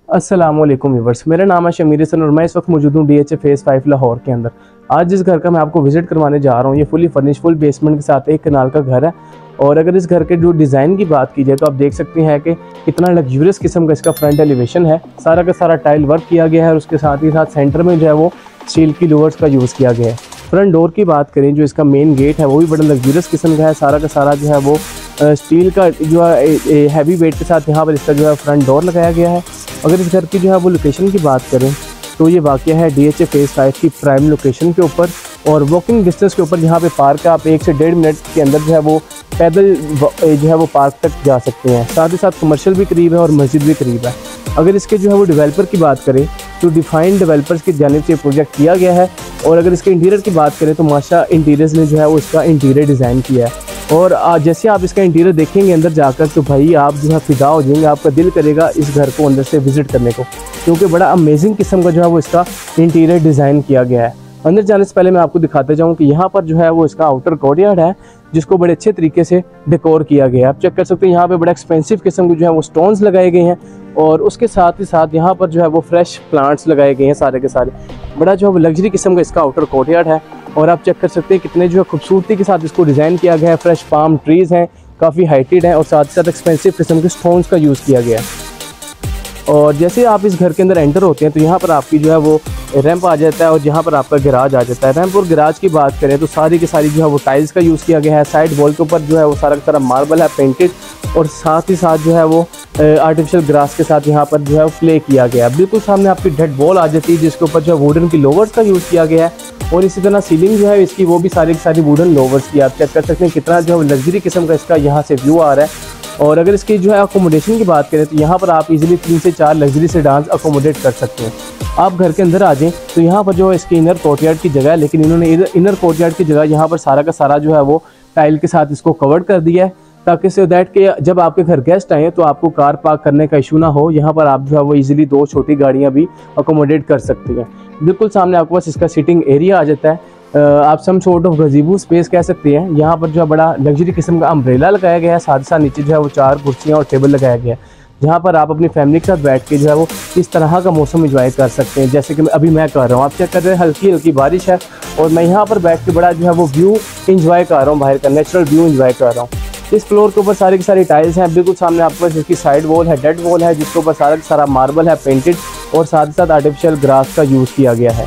अस्सलामुअलैकुम व्यूअर्स, मेरा नाम है शमीर हसन और मैं इस वक्त मौजूद हूँ DHA फेज़ 5 लाहौर के अंदर। आज जिस घर का मैं आपको विज़िट करवाने जा रहा हूँ ये फुली फर्निश फुल बेसमेंट के साथ एक कनाल का घर है। और अगर इस घर के जो डिज़ाइन की बात की जाए तो आप देख सकते हैं कि कितना लग्जूरियस किस्म का इसका फ्रंट एलिवेशन है। सारा का सारा टाइल वर्क किया गया है और उसके साथ ही साथ सेंटर में जो है वो स्टील की लोवर्स का यूज़ किया गया है। फ्रंट डोर की बात करें, जो इसका मेन गेट है वो भी बड़ा लग्जूरियस किस्म का है। सारा का सारा जो है वो स्टील का जो है हैवी वेट के साथ यहाँ पर इसका जो है फ्रंट डोर लगाया गया है। अगर इस घर की जो है वो लोकेशन की बात करें तो ये वाक़या है DHA फेज़ 5 की प्राइम लोकेशन के ऊपर और वॉकिंग डिस्टेंस के ऊपर। यहाँ पे पार्क है, आप 1 से 1.5 मिनट के अंदर जो है वो पैदल जो है वो पार्क तक जा सकते हैं। साथ ही साथ कमर्शियल भी करीब है और मस्जिद भी करीब है। अगर इसके जो है वो डेवलपर की बात करें तो डिफाइंड डेवलपर्स की जानिब से प्रोजेक्ट किया गया है। और अगर इसके इंटीरियर की बात करें तो माशा इंटीरियर्स ने जो है वो इसका इंटीरियर डिज़ाइन किया है। और जैसे आप इसका इंटीरियर देखेंगे अंदर जाकर तो भाई आप जो है फिदा हो जाएंगे, आपका दिल करेगा इस घर को अंदर से विज़िट करने को, क्योंकि बड़ा अमेजिंग किस्म का जो है वो इसका इंटीरियर डिज़ाइन किया गया है। अंदर जाने से पहले मैं आपको दिखाते जाऊँ कि यहाँ पर जो है वो इसका आउटर कोर्टयार्ड है जिसको बड़े अच्छे तरीके से डेकोर किया गया है। आप चेक कर सकते हैं यहाँ पे बड़ा एक्सपेंसिव किस्म के जो है वो स्टोन्स लगाए गए हैं और उसके साथ ही साथ यहाँ पर जो है वो फ्रेश प्लांट्स लगाए गए हैं सारे के सारे। बड़ा जो है वो लग्जरी किस्म का इसका आउटर कोर्टयार्ड है और आप चेक कर सकते हैं कितने जो है खूबसूरती के साथ इसको डिज़ाइन किया गया है। फ्रेश पाम ट्रीज़ हैं, काफ़ी हाइटेड हैं और साथ ही साथ एक्सपेंसिव किस्म के स्टोन्स का यूज़ किया गया है। और जैसे आप इस घर के अंदर एंटर होते हैं तो यहाँ पर आपकी जो है वो रैंप आ जाता है और जहाँ पर आपका गैराज आ जाता है। रैंप और गैराज की बात करें तो सारी की सारी जो है वो टाइल्स का यूज़ किया गया है। साइड वॉल के ऊपर जो है वो सारा का सारा मार्बल है पेंटेड और साथ ही साथ जो है वो आर्टिफिशियल ग्रास के साथ यहाँ पर जो है वो प्ले किया गया है। बिल्कुल सामने आपकी डेड वॉल आ जाती है जिसके ऊपर जो है वुडन की लोवर्स का यूज़ किया गया है और इसी तरह सीलिंग जो है इसकी वो भी सारी की सारी वुडन लोवर्स की। आप चेक कर सकते हैं कितना जो है लग्जरी किस्म का इसका यहाँ से व्यू आ रहा है। और अगर इसकी जो है अकोमोडेशन की बात करें तो यहाँ पर आप इजीली 3 से 4 लग्जरी सेडान्स अकोमोडेट कर सकते हैं। आप घर के अंदर आ जाएं तो यहाँ पर जो है इसके इनर कोर्टयार्ड की जगह है, लेकिन इन्होंने इनर कोर्टयार्ड की जगह यहाँ पर सारा का सारा जो है वो टाइल के साथ इसको कवर कर दिया है ताकि सो दैट कि जब आपके घर गेस्ट आए तो आपको कार पार्क करने का इशू ना हो। यहाँ पर आप जो है वो इजीली 2 छोटी गाड़ियाँ भी अकोमोडेट कर सकते हैं। बिल्कुल सामने आपके पास इसका सिटिंग एरिया आ जाता है, आप सम सॉर्ट ऑफ गज़ीबो स्पेस कह सकते हैं। यहाँ पर जो है बड़ा लग्जरी किस्म का अम्ब्रेला लगाया गया है, साथ ही साथ नीचे जो है वो 4 कुर्सियाँ और टेबल लगाया गया है जहाँ पर आप अपनी फैमिली के साथ बैठ के जो है वो इस तरह का मौसम एंजॉय कर सकते हैं जैसे कि अभी मैं कर रहा हूँ। आप चेक कर रहे हैं हल्की हल्की बारिश है और मैं यहाँ पर बैठ के बड़ा जो है वो व्यू इंजॉय कर रहा हूँ, बाहर का नेचुरल व्यू इंजॉय कर रहा हूँ। इस फ्लोर के ऊपर सारी की सारी टाइल्स हैं। बिल्कुल सामने आपके पास इसकी साइड वॉल है, डेड वॉल है जिसके ऊपर सारा का सारा मार्बल है पेंटेड और साथ ही साथ आर्टिफिशियल ग्रास का यूज़ किया गया है।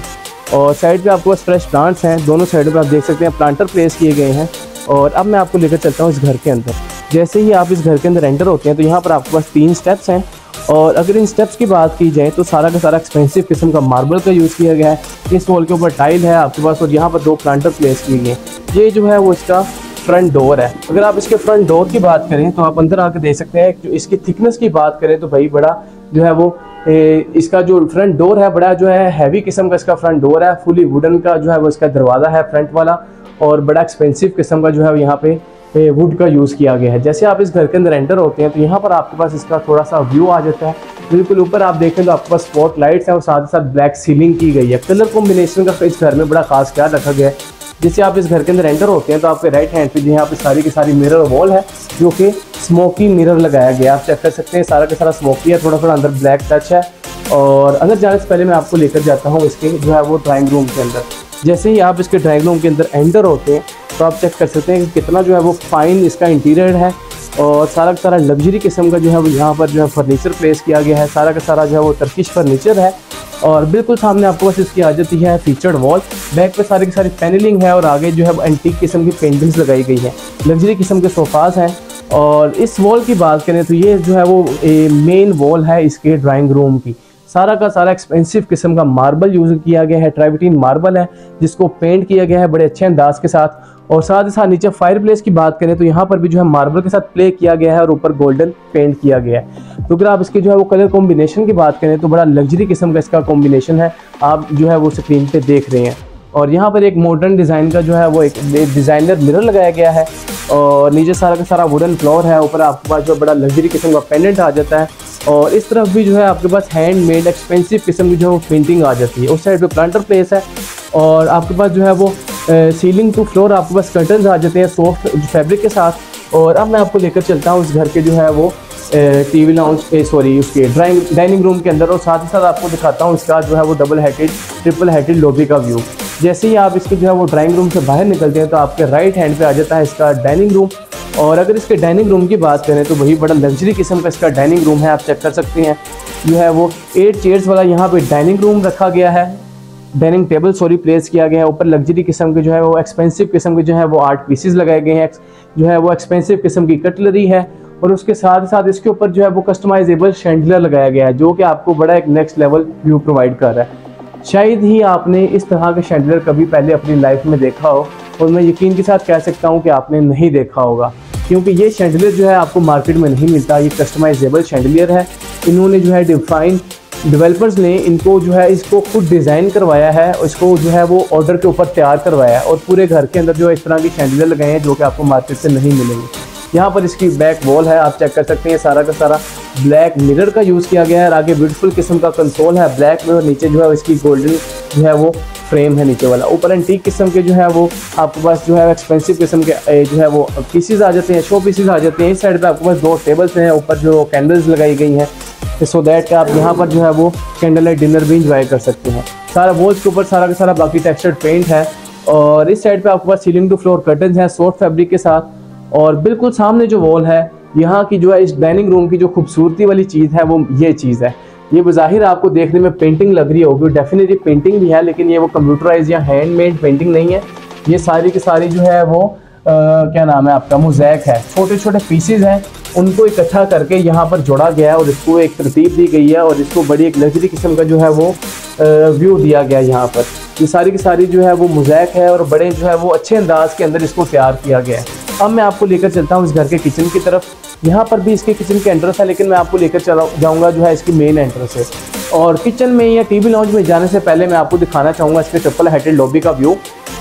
और साइड पे आपके पास फ्रेश प्लांट्स हैं, दोनों साइडों पे आप देख सकते हैं प्लांटर प्लेस किए गए हैं। और अब मैं आपको लेकर चलता हूँ इस घर के अंदर। जैसे ही आप इस घर के अंदर एंटर होते हैं तो यहाँ पर आपके पास 3 स्टेप्स हैं और अगर इन स्टेप्स की बात की जाए तो सारा का सारा एक्सपेंसिव किस्म का मार्बल का यूज़ किया गया है। इस वॉल के ऊपर टाइल है आपके पास और यहाँ पर 2 प्लांटर प्लेस किए गए हैं। ये जो है वो इसका फ्रंट डोर है। अगर आप इसके फ्रंट डोर की बात करें तो आप अंदर आके देख सकते हैं। जो इसकी थिकनेस की बात करें तो भाई बड़ा जो है वो इसका जो फ्रंट डोर है बड़ा जो है हैवी किस्म का इसका फ्रंट डोर है। फुली वुडन का जो है वो इसका दरवाज़ा है फ्रंट वाला और बड़ा एक्सपेंसिव किस्म का जो है यहाँ पे वुड का यूज़ किया गया है। जैसे आप इस घर के अंदर एंटर होते हैं तो यहाँ पर आपके पास इसका थोड़ा सा व्यू आ जाता है। बिल्कुल ऊपर आप देखें तो आपके पास स्पॉट लाइट्स हैं और साथ ही साथ ब्लैक सीलिंग की गई है। कलर कॉम्बिनेशन का इस घर में बड़ा खास ख्याल रखा गया है। जैसे आप इस घर के अंदर एंटर होते हैं तो आपके राइट हैंड पे यहाँ पे सारी की सारी मिरर वॉल है जो कि स्मोकी मिरर लगाया गया। आप चेक कर सकते हैं सारा का सारा स्मोकी है, थोड़ा थोड़ा अंदर ब्लैक टच है। और अंदर जाने से पहले मैं आपको लेकर जाता हूँ इसके जो है वो ड्राइंग रूम के अंदर। जैसे ही आप इसके ड्राइंग रूम के अंदर एंटर होते हैं तो आप चेक कर सकते हैं कि कितना जो है वो फाइन इसका इंटीरियर है और सारा का सारा लग्जरी किस्म का जो है वो यहाँ पर जो है फर्नीचर प्लेस किया गया है। सारा का सारा जो है वो टर्किश फर्नीचर है और बिल्कुल सामने आपके पास इसकी आ जाती है फीचर्ड वॉल। बैक पे सारी की सारी पैनलिंग है और आगे जो है वो एंटीक किस्म की पेंटिंग्स लगाई गई है। लग्जरी किस्म के सोफाज हैं। और इस वॉल की बात करें तो ये जो है वो मेन वॉल है इसके ड्राइंग रूम की। सारा का सारा एक्सपेंसिव किस्म का मार्बल यूज़ किया गया है, ट्राइबटीन मार्बल है जिसको पेंट किया गया है बड़े अच्छे अंदाज के साथ। और साथ ही साथ नीचे फायर प्लेस की बात करें तो यहाँ पर भी जो है मार्बल के साथ प्ले किया गया है और ऊपर गोल्डन पेंट किया गया है। तो अगर आप इसके जो है वो कलर कॉम्बिनेशन की बात करें तो बड़ा लग्जरी किस्म का इसका कॉम्बिनेशन है, आप जो है वो स्क्रीन पे देख रहे हैं। और यहाँ पर एक मॉडर्न डिज़ाइन का जो है वो एक डिज़ाइनर मिरर लगाया गया है और नीचे सारा का सारा वुडन फ्लोर है। ऊपर आपके पास जो बड़ा लग्जरी किस्म का पेंडेंट आ जाता है और इस तरफ भी जो है आपके पास हैंडमेड एक्सपेंसिव किस्म की जो है पेंटिंग आ जाती है। उस साइड पे प्लांटर प्लेस है और आपके पास जो है वो सीलिंग टू फ्लोर आपके पास कर्टन्स आ जाते हैं सॉफ्ट फैब्रिक के साथ। और अब मैं आपको लेकर चलता हूँ इस घर के जो है वो टीवी लाउंज सॉरी उसके डाइनिंग रूम के अंदर, और साथ ही साथ आपको दिखाता हूँ इसका जो है वो double headed triple headed lobby का व्यू। जैसे ही आप इसके जो है वो ड्राइंग रूम से बाहर निकलते हैं तो आपके राइट हैंड पे आ जाता है इसका डाइनिंग रूम। और अगर इसके डाइनिंग रूम की बात करें तो वही बड़ा लग्जरी किस्म का इसका डाइनिंग रूम है, आप चेक कर सकते हैं। जो है वो 8 चेयर्स वाला यहाँ पे डाइनिंग रूम रखा गया है, डाइनिंग टेबल सॉरी प्लेस किया गया है। ऊपर लग्जरी किस्म के जो है वो एक्सपेंसिव किस्म के जो है वो आर्ट पीसेस लगाए गए हैं, जो है वो एक्सपेंसिव किस्म की कटलरी है। और उसके साथ साथ इसके ऊपर जो है वो कस्टमाइजेबल शैंडलियर लगाया गया है, जो कि आपको बड़ा एक नेक्स्ट लेवल व्यू प्रोवाइड कर रहा है। शायद ही आपने इस तरह के शैंडलियर कभी पहले अपनी लाइफ में देखा हो, और मैं यकीन के साथ कह सकता हूँ कि आपने नहीं देखा होगा, क्योंकि ये शैंडलियर जो है आपको मार्केट में नहीं मिलता। ये कस्टमाइजेबल शैंडलियर है। इन्होंने जो है डेवलपर्स ने इनको जो है इसको खुद डिज़ाइन करवाया है, और इसको जो है वो ऑर्डर के ऊपर तैयार करवाया है, और पूरे घर के अंदर जो है इस तरह की शैंडलियर लगाए हैं जो कि आपको मार्केट से नहीं मिलेंगे। यहाँ पर इसकी बैक वॉल है, आप चेक कर सकते हैं, सारा का सारा ब्लैक मिरर का यूज़ किया गया है। और आगे ब्यूटीफुल किस्म का कंसोल है ब्लैक में, और नीचे जो है इसकी गोल्डन जो है वो फ्रेम है नीचे वाला। ऊपर एंटीक किस्म के जो है वो आपके पास जो है एक्सपेंसिव किस्म के जो है वो पीसीज आ जाते हैं, शो पीसीज आ जाते हैं। इस साइड पे आपके पास 2 टेबल्स हैं, ऊपर जो कैंडल्स लगाई गई हैं, सो दैट कि आप यहाँ पर जो है वो कैंडल लाइट डिनर भी इंजॉय कर सकते हैं। सारा वॉल्स के ऊपर सारा का सारा बाकी टेक्सचर्ड पेंट है। और इस साइड पे आपके पास सीलिंग टू फ्लोर कर्टन्स हैं सॉफ्ट फैब्रिक के साथ। और बिल्कुल सामने जो वॉल है यहाँ की जो है इस डाइनिंग रूम की जो खूबसूरती वाली चीज़ है वो ये चीज़ है। ये बज़ाहिर आपको देखने में पेंटिंग लग रही होगी, डेफिनेटली पेंटिंग भी है, लेकिन ये वो कंप्यूटराइज या हैंडमेड पेंटिंग नहीं है। ये सारी की सारी जो है वो क्या नाम है आपका, मोज़ैक है। छोटे छोटे पीसेज हैं, उनको इकट्ठा करके यहाँ पर जोड़ा गया है और इसको एक तरतीब दी गई है, और इसको बड़ी एक लग्जरी किस्म का जो है वो व्यू दिया गया है। यहाँ पर ये सारी की सारी जो है वो मोज़ैक है, और बड़े जो है वो अच्छे अंदाज के अंदर इसको तैयार किया गया है। अब मैं आपको लेकर चलता हूँ इस घर के किचन की तरफ। यहाँ पर भी इसके किचन के एंट्रेंस है, लेकिन मैं आपको लेकर चला जाऊँगा जो है इसकी मेन एंट्रेंस है। और किचन में या टीवी लाउंज में जाने से पहले मैं आपको दिखाना चाहूँगा इसके ट्रिपल हेडेड लॉबी का व्यू।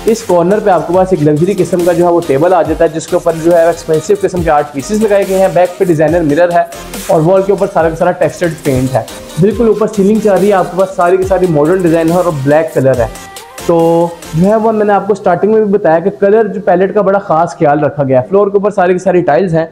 इस कॉर्नर पे आपके पास एक लग्जरी किस्म का जो है वो टेबल आ जाता है, जिसके ऊपर जो है एक्सपेंसिव किस्म के आर्ट पीसेस लगाए गए हैं। बैक पे डिजाइनर मिरर है, और वॉल के ऊपर सारा का सारा टेक्सचर्ड पेंट है। बिल्कुल ऊपर सीलिंग जा रही है आपके पास सारी की सारी मॉडर्न डिज़ाइन है, और ब्लैक कलर है। तो जो है वो मैंने आपको स्टार्टिंग में भी बताया कि कलर जो पैलेट का बड़ा खास ख्याल रखा गया है। फ्लोर के ऊपर सारी की सारी टाइल्स हैं,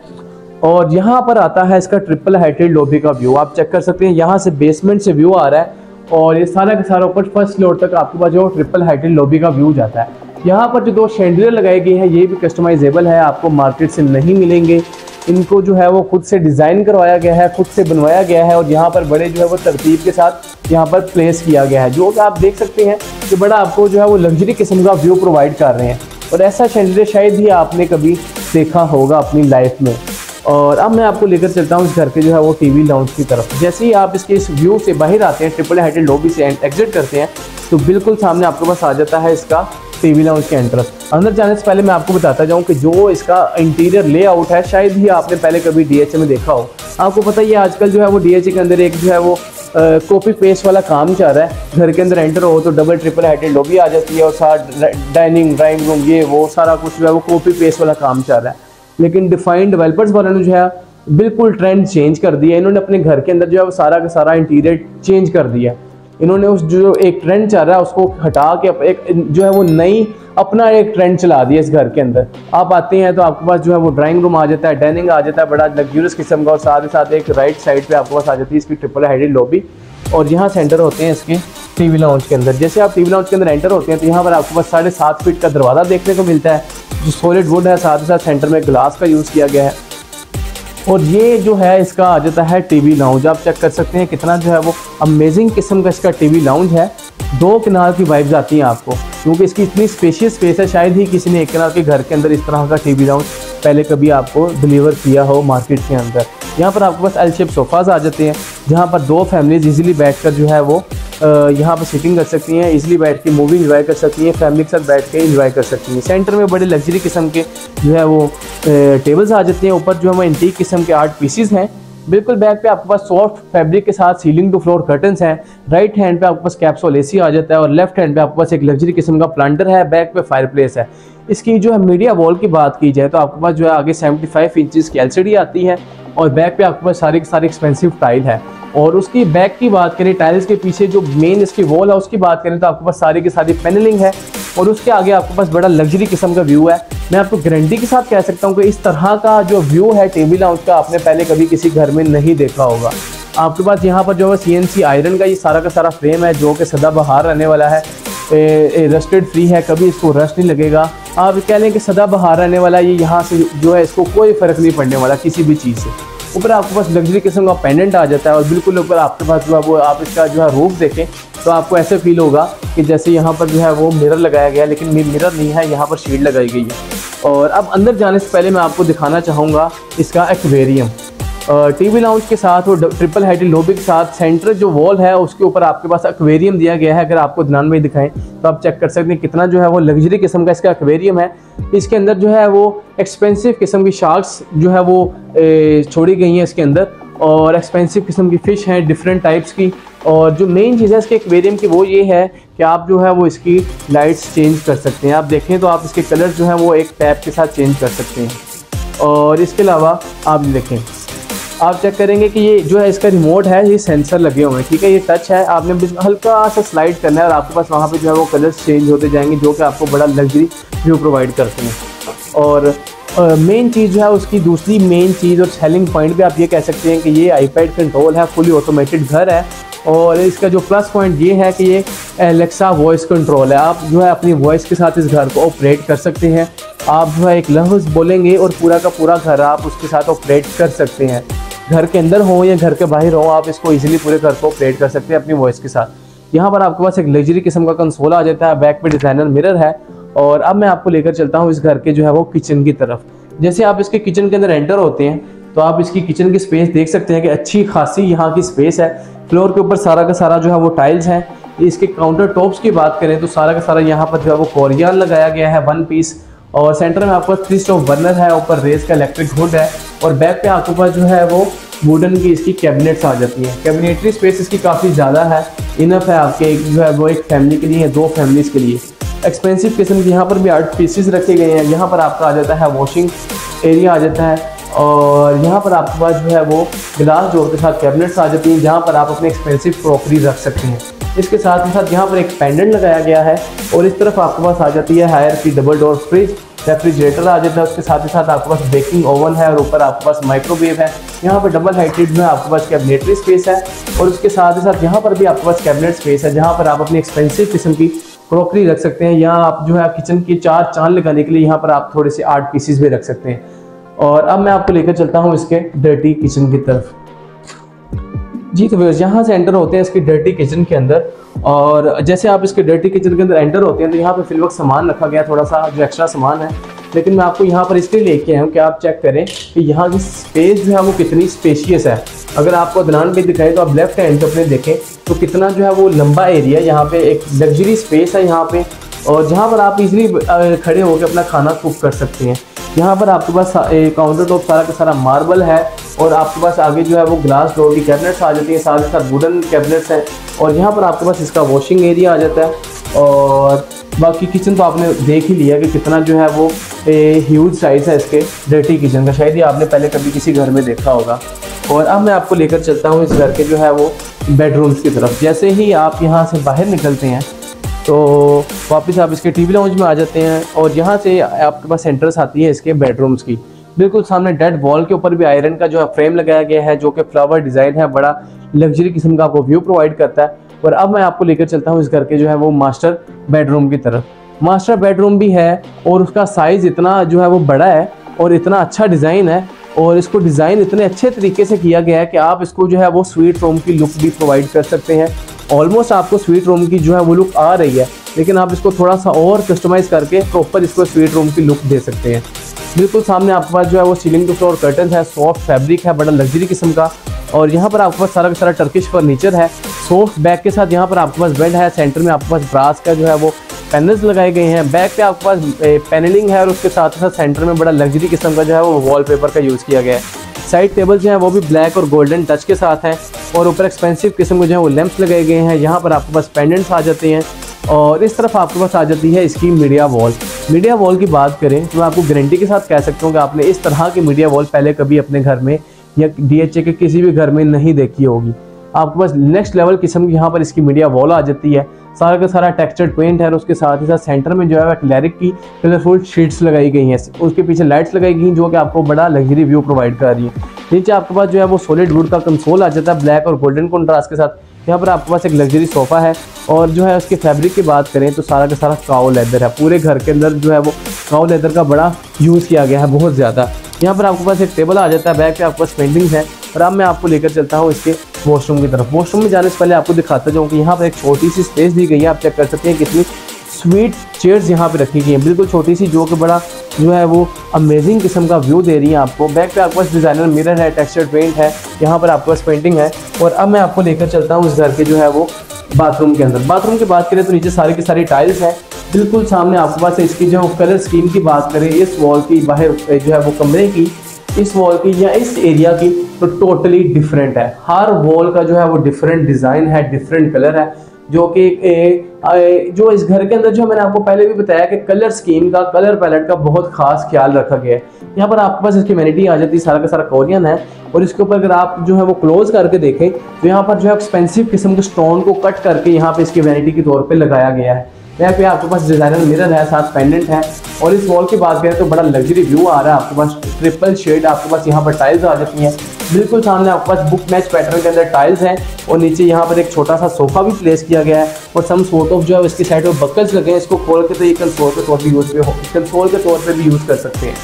और यहाँ पर आता है इसका ट्रिपल हेडेड लॉबी का व्यू। आप चेक कर सकते हैं, यहाँ से बेसमेंट से व्यू आ रहा है, और ये सारा का सारा ऊपर फर्स्ट फ्लोर तक आपके पास जो ट्रिपल हेडेड लॉबी का व्यू जाता है। यहाँ पर जो 2 शैंडलियर लगाए गए हैं ये भी कस्टमाइजेबल है, आपको मार्केट से नहीं मिलेंगे। इनको जो है वो खुद से डिज़ाइन करवाया गया है, खुद से बनवाया गया है, और यहाँ पर बड़े जो है वो तरतीब के साथ यहाँ पर प्लेस किया गया है, जो कि आप देख सकते हैं कि बड़ा आपको जो है वो लग्जरी किस्म का व्यू प्रोवाइड कर रहे हैं। और ऐसा शैंडलियर शायद ही आपने कभी देखा होगा अपनी लाइफ में। और अब मैं आपको लेकर चलता हूँ इस घर के जो है वो टीवी लाउंज की तरफ। जैसे ही आप इसके इस व्यू से बाहर आते हैं, ट्रिपल हेडेड लॉबी से एग्जिट करते हैं, तो बिल्कुल सामने आपके पास आ जाता है इसका टीवी लाउंज के एंट्रेंस। अंदर जाने से पहले मैं आपको बताता जाऊं कि जो इसका इंटीरियर लेआउट है शायद ही आपने पहले कभी डीएचए में देखा हो। आपको पता ही है आजकल जो है वो डीएचए के अंदर एक जो है वो कॉपी पेस्ट वाला काम चल रहा है। घर के अंदर एंटर हो तो डबल ट्रिपल हेडेड लॉबी आ जाती है, और साथ ड्राइंग रूम ये वो सारा कुछ जो है वो कॉपी पेस्ट वाला काम चल रहा है। लेकिन डिफाइंड डेवलपर्स वालों ने जो है बिल्कुल ट्रेंड चेंज कर दिया। इन्होंने अपने घर के अंदर जो है वो सारा का सारा इंटीरियर चेंज कर दिया। इन्होंने उस जो एक ट्रेंड चल रहा है उसको हटा के एक जो है वो नई अपना एक ट्रेंड चला दिया इस घर के अंदर। आप आते हैं तो आपके पास जो है वो ड्राइंग रूम आ जाता है, डाइनिंग आ जाता है बड़ा लग्जूरियस किस्म का, और साथ ही साथ एक राइट साइड पे आपके पास आ जाती है इसकी ट्रिपल हेडेड लॉबी, और यहाँ से एंटर होते हैं इसके टीवी लाउंज के अंदर। जैसे आप टीवी लाउंज के अंदर एंटर होते हैं तो यहाँ पर आपके पास 7.5 फीट का दरवाज़ा देखने को मिलता है, जो सॉलिड वुड है, साथ ही साथ सेंटर में ग्लास का यूज़ किया गया है। और ये जो है इसका आ जाता है टीवी लाउंज। आप चेक कर सकते हैं कितना जो है वो अमेजिंग किस्म का इसका टीवी लाउंज है। 2 कनाल की वाइब्स आती हैं आपको, क्योंकि इसकी इतनी स्पेशियस स्पेस है। शायद ही किसी ने 1 कनाल के घर के अंदर इस तरह का टीवी लाउंज पहले कभी आपको डिलीवर किया हो मार्केट के अंदर। यहाँ पर आपके पास एल शेप सोफ़ाज़ आ जाते हैं, जहाँ पर 2 फैमिलीज इजीली बैठकर जो है वो यहाँ पर सिटिंग कर सकती हैं, इजीली बैठ के मूवी एंजॉय कर सकती हैं, फैमिली के साथ बैठ के एंजॉय कर सकती हैं। सेंटर में बड़े लग्जरी किस्म के जो है वो टेबल्स आ जाते हैं। ऊपर जो है वो एंटीक किस्म के आर्ट पीसेस हैं। बिल्कुल बैक पे आपके पास सॉफ्ट फैब्रिक के साथ सीलिंग टू फ्लोर कर्टन्स हैं। राइट हैंड पे आपके पास कैप्सूल एसी आ जाता है, और लेफ्ट हैंड पे आपके पास एक लग्जरी किस्म का प्लांटर है। बैक पे फायरप्लेस है। इसकी जो है मीडिया वॉल की बात की जाए तो आपके पास जो है आगे 75 इंचज़ की LCD आती है, और बैक पे आपके पास सारी एक्सपेंसिव टाइल है। और उसकी बैक की बात करें, टाइल्स के पीछे जो मेन इसकी वॉल है उसकी बात करें तो आपके पास सारी की सारी पैनलिंग है और उसके आगे आपके पास बड़ा लग्जरी किस्म का व्यू है। मैं आपको गारंटी के साथ कह सकता हूँ कि इस तरह का जो व्यू है टीवी लाउंज का आपने पहले कभी किसी घर में नहीं देखा होगा। आपके पास यहाँ पर जो है CNC आयरन का ये सारा का सारा फ्रेम है जो कि सदाबहार रहने वाला है, रस्टेड फ्री है, कभी इसको रस्ट नहीं लगेगा। आप कह लें कि सदाबहार रहने वाला ये यहाँ से जो है इसको कोई फ़र्क नहीं पड़ने वाला किसी भी चीज़ से। ऊपर आपके पास लग्जरी किस्म का पेंडेंट आ जाता है और बिल्कुल ऊपर आपके पास जो है वो आप इसका जो है रूफ देखें तो आपको ऐसे फील होगा कि जैसे यहाँ पर जो है वो मिरर लगाया गया है, लेकिन मिरर नहीं है, यहाँ पर शील्ड लगाई गई है। और अब अंदर जाने से पहले मैं आपको दिखाना चाहूँगा इसका एक्वेरियम। टीवी लाउंज के साथ वो ट्रिपल हाइटेड लॉबी के साथ सेंटर जो वॉल है उसके ऊपर आपके पास एक्वेरियम दिया गया है। अगर आपको ध्यान में दिखाएं तो आप चेक कर सकते हैं कितना जो है वो लग्जरी किस्म का इसका एक्वेरियम है। इसके अंदर जो है वो एक्सपेंसिव किस्म की शार्क्स जो है वो छोड़ी गई हैं इसके अंदर और एक्सपेंसिव किस्म की फ़िश हैं डिफरेंट टाइप्स की। और जो मेन चीज़ है इसके एक्वेरियम की वो ये है कि आप जो है वो इसकी लाइट्स चेंज कर सकते हैं। आप देखें तो आप इसके कलर जो है वो एक टैप के साथ चेंज कर सकते हैं। और इसके अलावा आप देखें, आप चेक करेंगे कि ये जो है इसका रिमोट है, ये सेंसर लगे हुए हैं, ठीक है, ये टच है, आपने हल्का सा स्लाइड करना है और आपके पास वहाँ पे जो है वो कलर्स चेंज होते जाएंगे जो कि आपको बड़ा लग्जरी व्यू प्रोवाइड करते हैं। और मेन चीज़ जो है उसकी दूसरी मेन चीज़ और सेलिंग पॉइंट भी आप ये कह सकते हैं कि ये आईपैड कंट्रोल है, फुली ऑटोमेटेड घर है। और इसका जो प्लस पॉइंट ये है कि ये एलेक्सा वॉइस कंट्रोल है। आप जो है अपनी वॉइस के साथ इस घर को ऑपरेट कर सकते हैं। आप जो है एक लफ्ज़ बोलेंगे और पूरा का पूरा घर आप उसके साथ ऑपरेट कर सकते हैं। घर के अंदर हो या घर के बाहर हो, आप इसको इजीली पूरे घर को ऑपरेट कर सकते हैं अपनी वॉइस के साथ। यहाँ पर आपके पास एक लग्जरी किस्म का कंसोल आ जाता है, बैक पे डिज़ाइनर मिरर है। और अब मैं आपको लेकर चलता हूँ इस घर के जो है वो किचन की तरफ। जैसे आप इसके किचन के अंदर एंटर होते हैं तो आप इसकी किचन की स्पेस देख सकते हैं कि अच्छी खासी यहाँ की स्पेस है। फ्लोर के ऊपर सारा का सारा जो है वो टाइल्स हैं। इसके काउंटर टॉप्स की बात करें तो सारा का सारा यहाँ पर जो है वो कोरियन लगाया गया है 1 पीस। और सेंटर में आपके पास 3 स्टोव बर्नर है, ऊपर रेस का इलेक्ट्रिक हुड है और बैक पे आपके पास जो है वो वुडन की इसकी कैबिनेट्स आ जाती हैं। कैबिनेटरी स्पेस इसकी काफ़ी ज़्यादा है, इनफ है आपके जो है वो एक फैमिली के लिए, 2 फैमिलीज़ के लिए। एक्सपेंसिव किस्म की यहाँ पर भी 8 पीसेस रखे गए हैं। यहाँ पर आपका आ जाता है वॉशिंग एरिया आ जाता है और यहाँ पर आपके पास जो है वो ग्लास डोर के साथ कैबिनेट्स आ जाती हैं जहाँ पर आप अपने एक्सपेंसिव क्रॉकरी रख सकते हैं। इसके साथ ही साथ यहाँ पर एक पेंडेंट लगाया गया है और इस तरफ आपके पास आ जाती है हायर की डबल डोर फ्रिज, रेफ्रिजरेटर आ जाता है। उसके साथ ही साथ आपके पास बेकिंग ओवन है और ऊपर आपके पास माइक्रोवेव है। यहाँ पर डबल हाइटेड में आपके पास कैबिनेटरी स्पेस है और उसके साथ ही साथ यहाँ पर भी आपके पास कैबिनेट स्पेस है जहाँ पर आप अपनी एक्सपेंसिव किस्म की क्रॉकरी रख सकते हैं। यहाँ आप जो है किचन की 4 चांद लगाने के लिए यहाँ पर आप थोड़े से 8 पीसीज भी रख सकते हैं। और अब मैं आपको लेकर चलता हूँ इसके डर्टी किचन की तरफ। जी तो व्यूअर्स, यहाँ से एंटर होते हैं इसकी डर्टी किचन के अंदर। और जैसे आप इसके डर्टी किचन के अंदर एंटर होते हैं तो यहाँ पे फिल वक्त सामान रखा गया, थोड़ा सा जो एक्स्ट्रा सामान है, लेकिन मैं आपको यहाँ पर इसलिए लेके आया हूँ कि आप चेक करें कि यहाँ की स्पेस जो है वो कितनी स्पेशियस है। अगर आपको दलान पे दिखाए तो आप लेफ्ट हैंड अपने देखें तो कितना जो है वो लंबा एरिया, यहाँ पे एक लग्जरी स्पेस है यहाँ पे, और जहाँ पर आप इजीली खड़े होकर अपना खाना कुक कर सकते हैं। यहाँ पर आपके पास काउंटर टॉप सारा का सारा मार्बल है और आपके पास आगे जो है वो ग्लास डोर की कैबिनेट्स आ जाती है, साथ ही साथ वुडन कैबिनेट्स हैं। और यहाँ पर आपके पास इसका वॉशिंग एरिया आ जाता है। और बाकी किचन तो आपने देख ही लिया कि कितना जो है वो ह्यूज साइज़ है इसके डर्टी किचन का, शायद ही आपने पहले कभी किसी घर में देखा होगा। और अब मैं आपको लेकर चलता हूँ इस घर के जो है वो बेडरूम्स की तरफ। जैसे ही आप यहाँ से बाहर निकलते हैं तो वापस आप इसके टीवी लाउंज में आ जाते हैं और यहाँ से आपके पास एंट्रेंस आती है इसके बेडरूम्स की। बिल्कुल सामने डेड वॉल के ऊपर भी आयरन का जो है फ्रेम लगाया गया है जो कि फ्लावर डिज़ाइन है, बड़ा लग्जरी किस्म का आपको व्यू प्रोवाइड करता है। और अब मैं आपको लेकर चलता हूँ इस घर के जो है वो मास्टर बेडरूम की तरफ। मास्टर बेडरूम भी है और उसका साइज़ इतना जो है वो बड़ा है और इतना अच्छा डिज़ाइन है और इसको डिज़ाइन इतने अच्छे तरीके से किया गया है कि आप इसको जो है वो स्वीट रूम की लुक भी प्रोवाइड कर सकते हैं। ऑलमोस्ट आपको स्वीट रूम की जो है वो लुक आ रही है, लेकिन आप इसको थोड़ा सा और कस्टमाइज़ करके प्रॉपर इसको स्वीट रूम की लुक दे सकते हैं। बिल्कुल सामने आपके पास जो है वो सीलिंग टू फ्लोर कर्टन है, सॉफ्ट फैब्रिक है, बड़ा लग्जरी किस्म का। और यहाँ पर आपके पास सारा का सारा टर्किश फर्नीचर है, सॉफ्ट बैक के साथ यहाँ पर आपके पास बेड है। सेंटर में आपके पास ब्रास का जो है वो पैनल्स लगाए गए हैं। बैक पे आपके पास पैनलिंग है और उसके साथ साथ सेंटर में बड़ा लग्जरी किस्म का जो है वो वॉलपेपर का यूज़ किया गया है। साइड टेबल जो है वो भी ब्लैक और गोल्डन टच के साथ हैं और ऊपर एक्सपेंसिव किस्म के जो है वो लैंप्स लगाए गए हैं। यहाँ पर आपके पास पेंडेंट्स आ जाते हैं और इस तरफ आपके पास आ जाती है इसकी मीडिया वॉल। मीडिया वॉल की बात करें तो मैं आपको गारंटी के साथ कह सकता हूँ कि आपने इस तरह की मीडिया वॉल पहले कभी अपने घर में या DHA के किसी भी घर में नहीं देखी होगी। आपके पास नेक्स्ट लेवल किस्म की यहाँ पर इसकी मीडिया वॉल आ जाती है। सारा का सारा टेक्सचर्ड पेंट है और उसके साथ ही साथ सेंटर में जो है क्लैरिक की कलरफुल शीट्स लगाई गई हैं। उसके पीछे लाइट्स लगाई गई हैं जो कि आपको बड़ा लग्जरी व्यू प्रोवाइड कर रही है। नीचे आपके पास जो है वो सॉलिड वुड का कंसोल आ जाता है ब्लैक और गोल्डन कॉन्ट्रास्ट के साथ। यहाँ पर आपके पास एक लग्जरी सोफ़ा है और जो है उसके फैब्रिक की बात करें तो सारा का सारा काओ लेदर है। पूरे घर के अंदर जो है वो काओ लेदर का बड़ा यूज़ किया गया है, बहुत ज़्यादा। यहाँ पर आपके पास एक टेबल आ जाता है, बैक पे आपके पास पेंटिंग्स है। और अब मैं आपको लेकर चलता हूँ इसके वॉशरूम की तरफ। वॉशरूम में जाने से पहले आपको दिखाता जाऊँ कि यहाँ पर एक छोटी सी स्पेस दी गई है। आप चेक कर सकते हैं कितनी स्वीट चेयर्स यहाँ पे रखी गई हैं, बिल्कुल छोटी सी, जो कि बड़ा जो है वो अमेजिंग किस्म का व्यू दे रही है आपको। बैक पे आपके पास डिज़ाइनर मिरर है, टेक्सचर्ड पेंट है, यहाँ पर आपके पास पेंटिंग है। और अब मैं आपको लेकर चलता हूँ इस घर के जो है वो बाथरूम के अंदर। बाथरूम की बात करें तो नीचे सारी की सारी टाइल्स है। बिल्कुल सामने आपके पास इसकी जो कलर स्कीम की बात करें, इस वॉल की बाहर जो है वो कमरे की, इस वॉल की या इस एरिया की, तो टोटली डिफरेंट है। हर वॉल का जो है वो डिफरेंट डिज़ाइन है, डिफरेंट कलर है, जो कि जो इस घर के अंदर जो मैंने आपको पहले भी बताया कि कलर स्कीम का, कलर पैलेट का बहुत खास ख्याल रखा गया है। यहाँ पर आपके पास इसकी वैनिटी आ जाती है, सारा का सारा कोरियन है। और इसके ऊपर अगर आप जो है वो क्लोज करके देखें तो यहाँ पर जो है एक्सपेंसिव किस्म के स्टोन को कट करके यहाँ पे इसकी वैनिटी के तौर पे लगाया गया है। यहाँ पे आपके पास डिजाइनर मिरर है, साथ पेंडेंट है। और इस वॉल की बात करें तो बड़ा लग्जरी व्यू आ रहा है आपके पास। ट्रिपल शेड आपके पास यहाँ पर टाइल्स आ जाती हैं। बिल्कुल सामने आपके पास बुक मैच पैटर्न के अंदर टाइल्स हैं और नीचे यहाँ पर एक छोटा सा सोफा भी प्लेस किया गया है। और सम सॉर्ट ऑफ जो है इसकी साइड में बकल्स लगे हैं। इसको खोल के तो ये कंसोल के तौर पर भी यूज़ कर सकते हैं।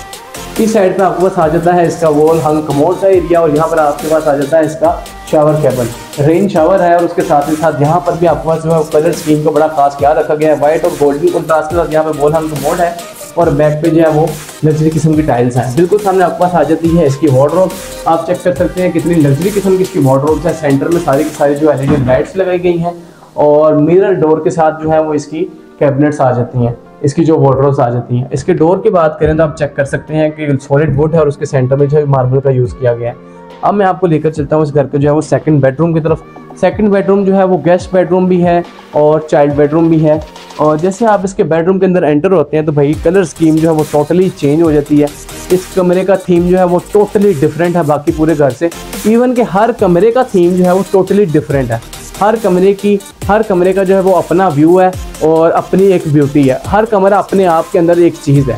इस साइड पे आपके पास आ जाता है इसका वॉल हंग कमोड का एरिया और यहाँ पर आपके पास आ जाता है इसका शावर केबल, रेन शावर है। और उसके साथ ही साथ यहाँ पर भी आपके पास जो है कलर स्कीम का बड़ा खास ख्याल रखा गया है। व्हाइट और गोल्डन कंट्रास्ट के साथ यहाँ पे वॉल हंग कमोड है और बैक पे जो है वो लग्जरी किस्म की टाइल्स हैं। बिल्कुल सामने आपके पास आ जाती है इसकी वार्डरोब। आप चेक कर सकते हैं कितनी लग्जरी किस्म की इसकी वार्डरोब है। सेंटर में सारी की सारी जो एलईडी लाइट्स लगाई गई हैं और मिरर डोर के साथ जो है वो इसकी कैबिनेट्स आ जाती हैं, इसकी जो वार्डरोब्स आ जाती हैं। इसके डोर की बात करें तो आप चेक कर सकते हैं कि सॉलिड वुड है और उसके सेंटर में जो है मार्बल का यूज़ किया गया है। अब मैं आपको लेकर चलता हूँ इस घर के जो है वो सेकंड बेडरूम की तरफ। सेकंड बेडरूम जो है वो गेस्ट बेडरूम भी है और चाइल्ड बेडरूम भी है। और जैसे आप इसके बेडरूम के अंदर एंटर होते हैं तो भाई कलर स्कीम जो है वो टोटली चेंज हो जाती है। इस कमरे का थीम जो है वो टोटली डिफरेंट है बाकी पूरे घर से। इवन के हर कमरे का थीम जो है वो टोटली डिफरेंट है। हर कमरे का जो है वो अपना व्यू है और अपनी एक ब्यूटी है। हर कमरा अपने आप के अंदर एक चीज़ है।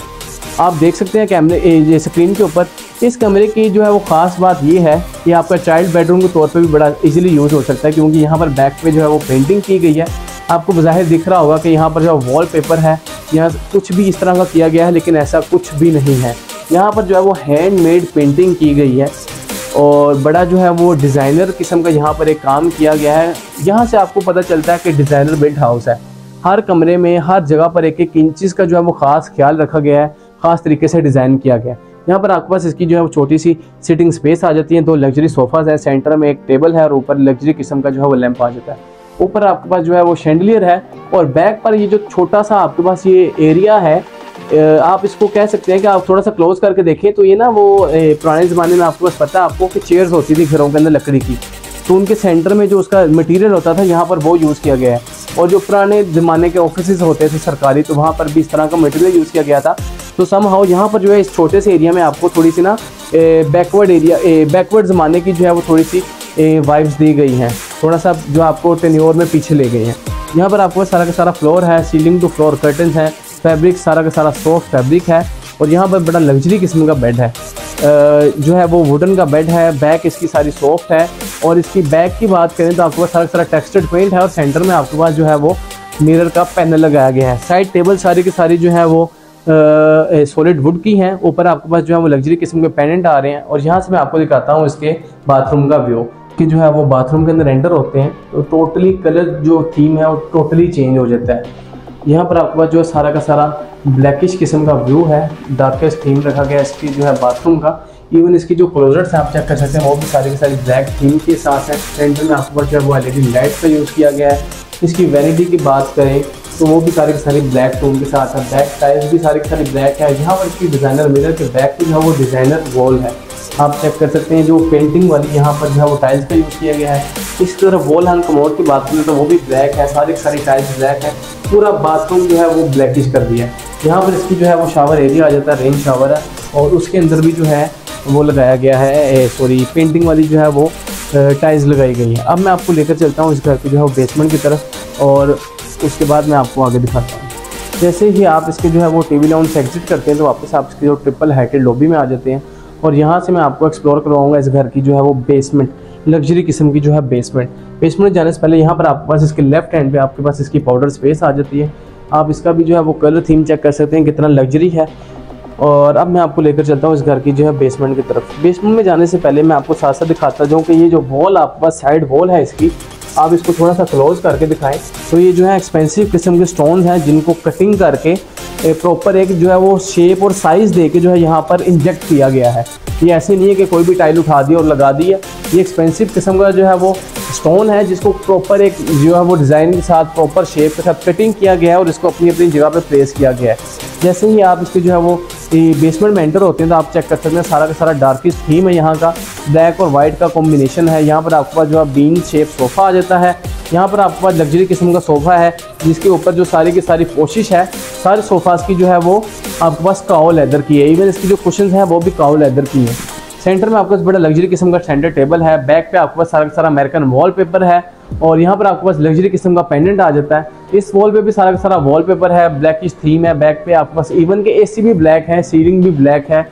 आप देख सकते हैं कैमरे स्क्रीन के ऊपर। इस कमरे की जो है वो ख़ास बात ये है कि आपका चाइल्ड बेडरूम के तौर पे भी बड़ा इजीली यूज़ हो सकता है, क्योंकि यहाँ पर बैक पे जो है वो पेंटिंग की गई है। आपको बज़ाहिर दिख रहा होगा कि यहाँ पर जो वॉलपेपर है, यहाँ कुछ भी इस तरह का किया गया है, लेकिन ऐसा कुछ भी नहीं है। यहाँ पर जो है वो हैंडमेड पेंटिंग की गई है और बड़ा जो है वो डिज़ाइनर किस्म का यहाँ पर एक काम किया गया है। यहाँ से आपको पता चलता है कि डिज़ाइनर बिल्ट हाउस है। हर कमरे में, हर जगह पर एक एक इंचेस का जो है वो ख़ास ख्याल रखा गया है, ख़ास तरीके से डिज़ाइन किया गया है। यहाँ पर आपके पास इसकी जो है वो छोटी सी सिटिंग स्पेस आ जाती है। 2 लग्जरी सोफ़ाज़ हैं, सेंटर में एक टेबल है और ऊपर लग्जरी किस्म का जो है वो लैंप आ जाता है। ऊपर आपके पास जो है वो शैंडलियर है और बैक पर ये जो छोटा सा आपके पास ये एरिया है, आप इसको कह सकते हैं कि आप थोड़ा सा क्लोज करके देखें तो ये ना वो पुराने ज़माने में आपके पास पता है आपको कि चेयर्स होती थी घरों के अंदर लकड़ी की, तो उनके सेंटर में जो उसका मटेरियल होता था यहाँ पर वो यूज़ किया गया है। और जो पुराने ज़माने के ऑफिस होते थे सरकारी, तो वहाँ पर भी इस तरह का मटेरियल यूज़ किया गया था। तो समहाउ यहाँ पर जो है इस छोटे से एरिया में आपको थोड़ी सी ना बैकवर्ड ज़माने की जो है वो थोड़ी सी वाइब्स दी गई हैं, थोड़ा सा जो आपको टेन्योर में पीछे ले गई हैं। यहाँ पर आपको सारा का सारा फ्लोर है, सीलिंग टू फ्लोर कर्टन्स हैं, फैब्रिक सारा का सारा सॉफ्ट फैब्रिक है। और यहाँ पर बड़ा लग्जरी किस्म का बेड है, जो है वो वुडन का बेड है। बैक इसकी सारी सॉफ्ट है और इसकी बैक की बात करें तो आपके पास सारा का सारा टेक्सचर्ड पेंट है और सेंटर में आपके पास जो है वो मिरर का पैनल लगाया गया है। साइड टेबल सारी की सारी जो है वो सॉलिड वुड की हैं। ऊपर आपके पास जो है वो लग्जरी किस्म के पेंडेंट आ रहे हैं। और यहाँ से मैं आपको दिखाता हूँ इसके बाथरूम का व्यू कि जो है वो बाथरूम के अंदर एंटर होते हैं तो टोटली कलर जो थीम है वो टोटली चेंज हो जाता है। यहाँ पर आपके पास जो सारा का सारा ब्लैकिश किस्म का व्यू है, डार्केस्ट थीम रखा गया इसकी जो है बाथरूम का। इवन इसकी जो क्लोजर्स हैं आप चेक कर सकते हैं वो भी सारी की सारी ब्लैक थीम के साथ है। सेंटर में आपके पास जो है वो एलईडी लाइट का यूज़ किया गया है। इसकी वैनिटी की बात करें तो वो भी सारी की सारी ब्लैक टोन के साथ है। बैक टाइल्स भी सारी की सारी ब्लैक है। यहाँ पर इसकी डिज़ाइनर मिरर के बैक पे जो है वो डिज़ाइनर वॉल है, आप चेक कर सकते हैं। जो पेंटिंग वाली यहाँ पर जो है वो टाइल्स का यूज़ किया गया है। इस तरफ वॉल हंग कमोड की बात करें तो वो भी ब्लैक है, सारी की सारी टाइल्स ब्लैक है। पूरा बाथरूम जो है वो ब्लैकिश कर दिया है। यहाँ पर इसकी जो है वो शावर एरिया आ जाता है, रेन शावर है और उसके अंदर भी जो है वो लगाया गया है पेंटिंग वाली जो है वो टाइल्स लगाई गई हैं। अब मैं आपको लेकर चलता हूँ इस घर के जो है वो बेसमेंट की तरफ, और उसके बाद मैं आपको आगे दिखाता हूँ। जैसे ही आप इसके जो है वो टीवी लाउंज से एग्जिट करते हैं तो वापस आप इसकी जो ट्रिपल हाइटेड लॉबी में आ जाते हैं, और यहाँ से मैं आपको एक्सप्लोर करवाऊँगा इस घर की जो है वो बेसमेंट, लग्जरी किस्म की जो है बेसमेंट जाने से पहले यहाँ पर आपके पास इसके लेफ्ट हैंड पे आपके पास इसकी पाउडर स्पेस आ जाती है। आप इसका भी जो है वो कलर थीम चेक कर सकते हैं कितना लग्जरी है। और अब मैं आपको लेकर चलता हूँ इस घर की जो है बेसमेंट की तरफ। बेसमेंट में जाने से पहले मैं आपको साथ साथ दिखाता जाऊँ कि ये जो वॉल आपके पास साइड वॉल है इसकी, आप इसको थोड़ा सा क्लोज करके दिखाएं तो ये जो है एक्सपेंसिव किस्म के स्टोन्स हैं जिनको कटिंग करके प्रॉपर एक जो है वो शेप और साइज़ दे के जो है यहाँ पर इंजेक्ट किया गया है। ये ऐसे नहीं है कि कोई भी टाइल उठा दी और लगा दी है। ये एक्सपेंसिव किस्म का जो है वो स्टोन है जिसको प्रॉपर एक जो है वो डिज़ाइन के साथ प्रॉपर शेप के साथ कटिंग किया गया है और इसको अपनी अपनी जगह पे प्लेस किया गया है। जैसे ही आप इसके जो है वो बेसमेंट में एंटर होते हैं तो आप चेक कर सकते हैं सारा का सारा डार्किस्ट थीम है यहाँ का, ब्लैक और वाइट का कॉम्बिनेशन है। यहाँ पर आपके पास जो है बीन शेप सोफ़ा आ जाता है। यहाँ पर आपके पास लग्जरी किस्म का सोफ़ा है जिसके ऊपर जो सारी की सारी पोशिश है, सारे सोफ़ास की जो है वो आपके पास काओ लेदर की है। इवन इसकी जो कुशन्स हैं वो भी काओ लेदर की है। सेंटर में आपके पास बड़ा लग्जरी किस्म का सेंटर टेबल है। बैक पे आपके पास सारा का सारा अमेरिकन वॉलपेपर है और यहाँ पर आपके पास लग्जरी किस्म का पेंडेंट आ जाता है। इस वॉल पे भी सारा का सारा वॉलपेपर है, ब्लैकिश थीम है। बैक पे आपके पास इवन के एसी भी ब्लैक है, सीलिंग भी ब्लैक है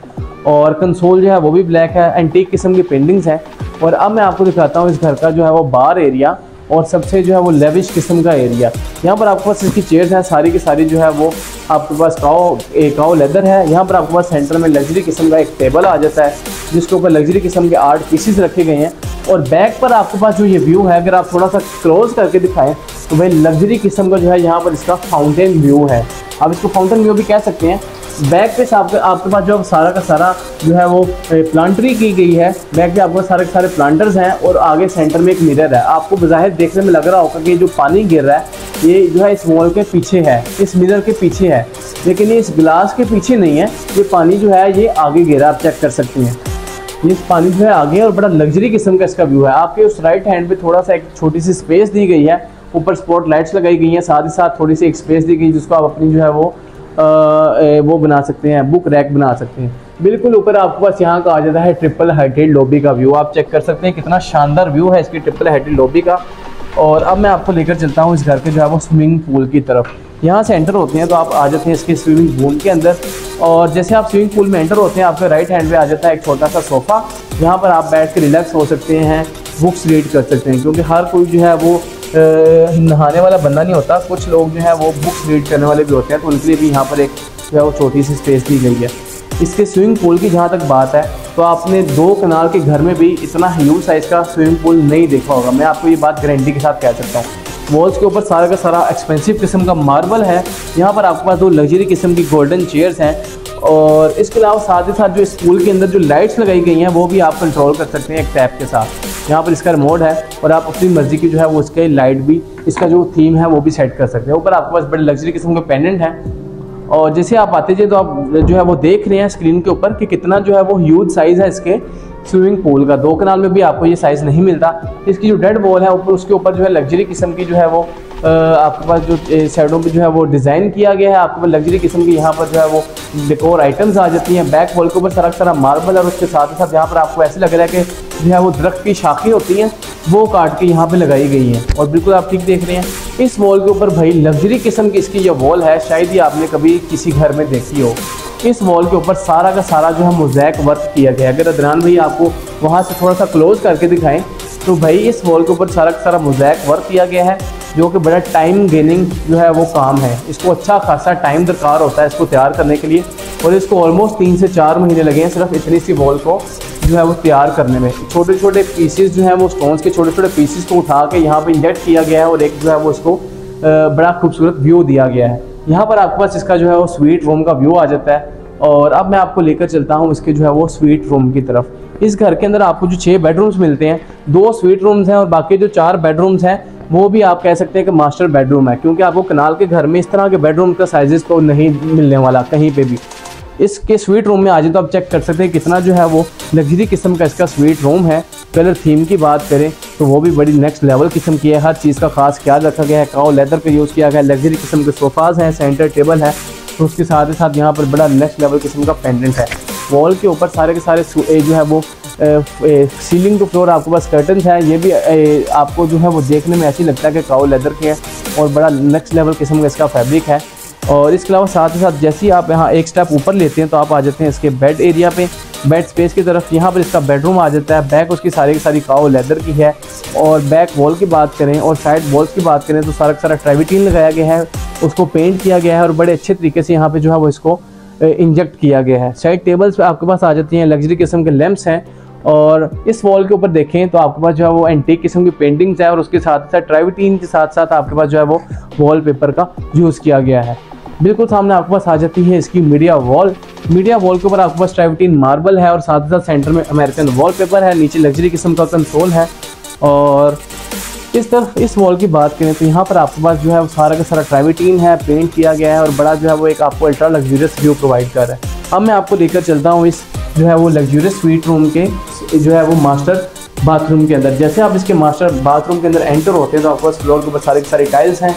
और कंसोल जो है वो भी ब्लैक है। एंटीक किस्म की पेंटिंग्स हैं। और अब मैं आपको दिखाता हूँ इस घर का जो है वो बार एरिया और सबसे जो है वो लेविश किस्म का एरिया। यहाँ पर आपके पास इसकी चेयर्स हैं, सारी की सारी जो है वो आपके पास काओ लेदर है। यहाँ पर आपके पास सेंटर में लग्जरी किस्म का एक टेबल आ जाता है जिसके ऊपर लग्जरी किस्म के 8 पीसेस रखे गए हैं। और बैक पर आपके पास जो ये व्यू है, अगर आप थोड़ा सा क्लोज करके दिखाएं तो भाई लग्जरी किस्म का जो है यहाँ पर इसका फाउंटेन व्यू है। आप इसको फाउंटेन व्यू भी कह सकते हैं। बैक पे आपके पास जो सारा का सारा जो है वो प्लांटरी की गई है। बैक पे आपके पास सारे के सारे प्लांटर्स हैं और आगे सेंटर में एक मिरर है। आपको बज़ाहिर देखने में लग रहा होगा कि ये जो पानी गिर रहा है ये जो है इस वॉल के पीछे है, इस मिरर के पीछे है, लेकिन ये इस गिलास के पीछे नहीं है। ये पानी जो है ये आगे गिरा, आप चेक कर सकते हैं। ये पानी जो है आगे और बड़ा लग्जरी किस्म का इसका व्यू है। आपके उस राइट हैंड पे थोड़ा सा एक छोटी सी स्पेस दी गई है, ऊपर स्पॉट लाइट्स लगाई गई हैं, साथ ही साथ थोड़ी सी एक स्पेस दी गई जिसको आप अपनी जो है वो बना सकते हैं, बुक रैक बना सकते हैं। बिल्कुल ऊपर आपके पास यहाँ का आ जाता है ट्रिपल हाइटेड लॉबी का व्यू। आप चेक कर सकते हैं कितना शानदार व्यू है इसकी ट्रिपल हाइटेड लॉबी का। और अब मैं आपको लेकर चलता हूँ इस घर के जो है वो स्विमिंग पूल की तरफ। यहाँ से एंटर होते हैं तो आप आ जाते हैं इसके स्विमिंग पूल के अंदर, और जैसे आप स्विमिंग पूल में एंटर होते हैं आपके राइट हैंड पे आ जाता है एक छोटा सा सोफ़ा। यहाँ पर आप बैठ के रिलैक्स हो सकते हैं, बुक्स रीड कर सकते हैं, क्योंकि हर कोई जो है वो नहाने वाला बंदा नहीं होता। कुछ लोग जो है वो बुक्स रीड करने वाले भी होते हैं, तो उनके लिए भी यहाँ पर एक जो है वो छोटी सी स्पेस दी गई है। इसके स्विमिंग पूल की जहाँ तक बात है तो आपने 2 कनाल के घर में भी इतना ह्यूज साइज़ का स्विमिंग पूल नहीं देखा होगा। मैं आपको ये बात गारंटी के साथ कह सकता हूँ। वॉल्स के ऊपर सारा का सारा एक्सपेंसिव किस्म का मार्बल है। यहाँ पर आपके पास 2 लग्जरी किस्म की गोल्डन चेयर्स हैं। और इसके अलावा साथ ही साथ जो इस पूल के अंदर जो लाइट्स लगाई गई हैं वो भी आप कंट्रोल कर सकते हैं एक टैप के साथ। यहाँ पर इसका रिमोट है और आप अपनी मर्जी की जो है वो इसके लाइट भी, इसका जो थीम है वो भी सेट कर सकते हैं। ऊपर आपके पास बड़े लग्जरी किस्म के पेंडेंट हैं। और जैसे आप आते जाए तो आप जो है वो देख रहे हैं स्क्रीन के ऊपर कि कितना जो है वो ह्यूज साइज़ है इसके स्विमिंग पूल का। 2 कनाल में भी आपको ये साइज़ नहीं मिलता। इसकी जो डेड वॉल है ऊपर, उसके ऊपर जो है लग्जरी किस्म की जो है वो आपके पास जो साइडों पे जो है वो डिज़ाइन किया गया है। आपके पास लग्जरी किस्म की यहाँ पर जो है वो डेकोर आइटम्स आ जाती हैं। बैक वॉल के ऊपर सारा मार्बल, और उसके साथ ही साथ यहाँ पर आपको ऐसे लग रहा है कि जो है वो दरख्त की शाखें होती हैं वो काट के यहाँ पे लगाई गई हैं। और बिल्कुल आप ठीक देख रहे हैं इस वॉल के ऊपर भाई लग्जरी किस्म की इसकी ये वॉल है, शायद ही आपने कभी किसी घर में देखी हो। इस वॉल के ऊपर सारा का सारा जो है मोज़ैक वर्क किया गया है। अगर अदनान भाई आपको वहाँ से थोड़ा सा क्लोज करके दिखाएं तो भाई इस वॉल के ऊपर सारा का सारा मोज़ैक वर्क किया गया है, जो कि बड़ा टाइम गेनिंग जो है वो काम है। इसको अच्छा खासा टाइम दरकार होता है इसको तैयार करने के लिए, और इसको ऑलमोस्ट 3 से 4 महीने लगे हैं सिर्फ इतनी सी वॉल को जो है वो तैयार करने में। छोटे छोटे पीसेस जो हैं वो स्टोन्स के छोटे छोटे पीसेस को उठा के यहाँ पे इंजेक्ट किया गया है और एक जो है वो इसको बड़ा खूबसूरत व्यू दिया गया है। यहाँ पर आपके पास इसका जो है वो स्वीट रूम का व्यू आ जाता है। और अब मैं आपको लेकर चलता हूँ इसके जो है वो स्वीट रूम की तरफ। इस घर के अंदर आपको जो 6 बेडरूम्स मिलते हैं, 2 स्वीट रूम्स हैं और बाकी जो 4 बेडरूम्स हैं वो भी आप कह सकते हैं कि मास्टर बेडरूम है, क्योंकि आपको कनाल के घर में इस तरह के बेडरूम का साइजेस तो नहीं मिलने वाला कहीं पे भी। इसके स्वीट रूम में आ जाए तो आप चेक कर सकते हैं कितना जो है वो लग्जरी किस्म का इसका स्वीट रूम है। कलर थीम की बात करें तो वो भी बड़ी नेक्स्ट लेवल किस्म की है। हर चीज़ का खास ख्याल रखा गया है। काओ लेदर का यूज़ किया गया है। लग्जरी किस्म के सोफ़ाज़ हैं, सेंटर टेबल है, तो उसके साथ ही साथ यहाँ पर बड़ा नेक्स्ट लेवल किस्म का पेंडेंट है। वॉल के ऊपर सारे के सारे जो है वो सीलिंग टू फ्लोर आपके पास कर्टन है, ये भी आपको जो है वो देखने में ऐसे लगता है कि काऊ लेदर के है और बड़ा नेक्स्ट लेवल किस्म का इसका फैब्रिक है। और इसके अलावा साथ ही साथ जैसे ही आप यहाँ एक स्टेप ऊपर लेते हैं तो आप आ जाते हैं इसके बेड एरिया पे, बेड स्पेस की तरफ। यहाँ पर इसका बेडरूम आ जाता है, बैक उसकी सारी की सारी काऊ लेदर की है। और बैक वॉल की बात करें और साइड वॉल्स की बात करें तो सारा का सारा ट्रेविटीन लगाया गया है, उसको पेंट किया गया है और बड़े अच्छे तरीके से यहाँ पे जो है वो इसको इंजेक्ट किया गया है। साइड टेबल्स पे आपके पास आ जाती हैं लग्जरी किस्म के लैंप्स हैं। और इस वॉल के ऊपर देखें तो आपके पास जो है वो एंटीक किस्म की पेंटिंग्स है और उसके साथ साथ ट्रेविटीन के साथ साथ आपके पास जो है वो वॉल पेपर का यूज़ किया गया है। बिल्कुल सामने आपके पास आ जाती है इसकी मीडिया वॉल। मीडिया वॉल के ऊपर आपके पास ट्रेविटीन मार्बल है और साथ ही साथ सेंटर में अमेरिकन वॉलपेपर है, नीचे लग्जरी किस्म का कंसोल है। और इस तरफ इस वॉल की बात करें तो यहाँ पर आपके पास जो है वो सारा का सारा ट्रेविटीन है, पेंट किया गया है और बड़ा जो है वो एक आपको अल्ट्रा लग्जरियस व्यू प्रोवाइड कर रहा है। अब मैं आपको लेकर चलता हूँ इस जो है वो लग्जरियस स्वीट रूम के जो है वो मास्टर बाथरूम के अंदर। जैसे आप इसके मास्टर बाथरूम के अंदर एंटर होते हैं तो आपके पास फ्लोर के ऊपर सारी की सारी टाइल्स हैं।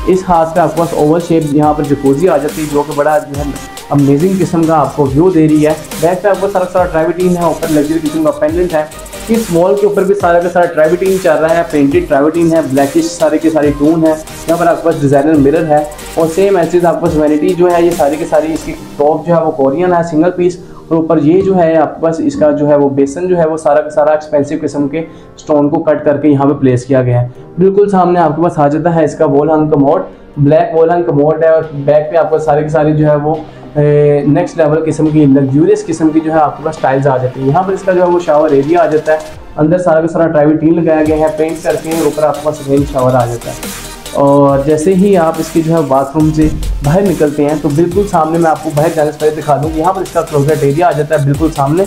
इस हाथ पे आपके पास ओवल शेप यहाँ पर जकूज़ी आ जाती है जो कि बड़ा जो है अमेजिंग किस्म का आपको व्यू दे रही है। बैक पे आपको सारा ट्रेविटीन है, ऊपर लग्जरी किस्म का पेंडेंट है। इस वॉल के ऊपर भी सारा का सारा ट्रेविटीन चल रहा है, पेंटेड ट्रेविटीन है, ब्लैकिश सारी की सारी टून है। यहाँ पर आपके पास डिज़ाइनर मिरर है और सेम ऐसे आपके पास वैनिटी जो है ये सारी की सारी इसकी टॉप जो है वो कोरियन है सिंगल पीस। और ऊपर ये जो है आपके पास इसका जो है वो बेसन जो है वो सारा का सारा एक्सपेंसिव किस्म के स्टोन को कट करके यहाँ पे प्लेस किया गया है। बिल्कुल सामने आपके पास आ जाता है इसका वॉल हंग कमोड, ब्लैक वॉल हंग कमोड है और बैक पे आपको सारी की सारी जो है वो नेक्स्ट लेवल किस्म की लग्जूरियस किस्म की जो है आपके पास टाइल्स आ जाती है। यहाँ पर इसका जो है वो शावर एरिया आ जाता है, अंदर सारा का सारा ट्रेविटीन लगाया गया है पेंट करके और ऊपर आपके पास रेन शावर आ जाता है। और जैसे ही आप इसकी जो है बाथरूम से बाहर निकलते हैं तो बिल्कुल सामने मैं आपको बाहर जाने से पहले दिखा दूँ, यहाँ पर इसका क्लोजेट एरिया आ जाता है बिल्कुल सामने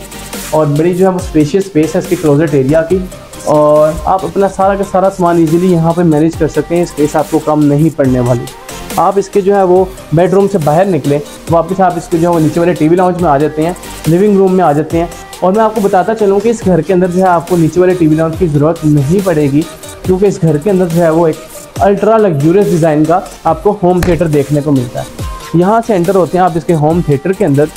और बड़ी जो है वो स्पेशियस स्पेस है इसके क्लोजेट एरिया की। और आप अपना सारा का सारा सामान इजीली यहाँ पे मैनेज कर सकते हैं, स्पेस आपको कम नहीं पड़ने वाली। आप इसके जो है वो बेडरूम से बाहर निकले वापस आप इसके जो है वो नीचे वाले टीवी लाउंज में आ जाते हैं, लिविंग रूम में आ जाते हैं। और मैं आपको बताता चलूँ कि इस घर के अंदर जो है आपको नीचे वाले टीवी लाउंज की ज़रूरत नहीं पड़ेगी क्योंकि इस घर के अंदर जो है वो एक अल्ट्रा लग्जूरियस डिज़ाइन का आपको होम थिएटर देखने को मिलता है। यहाँ से एंटर होते हैं आप इसके होम थिएटर के अंदर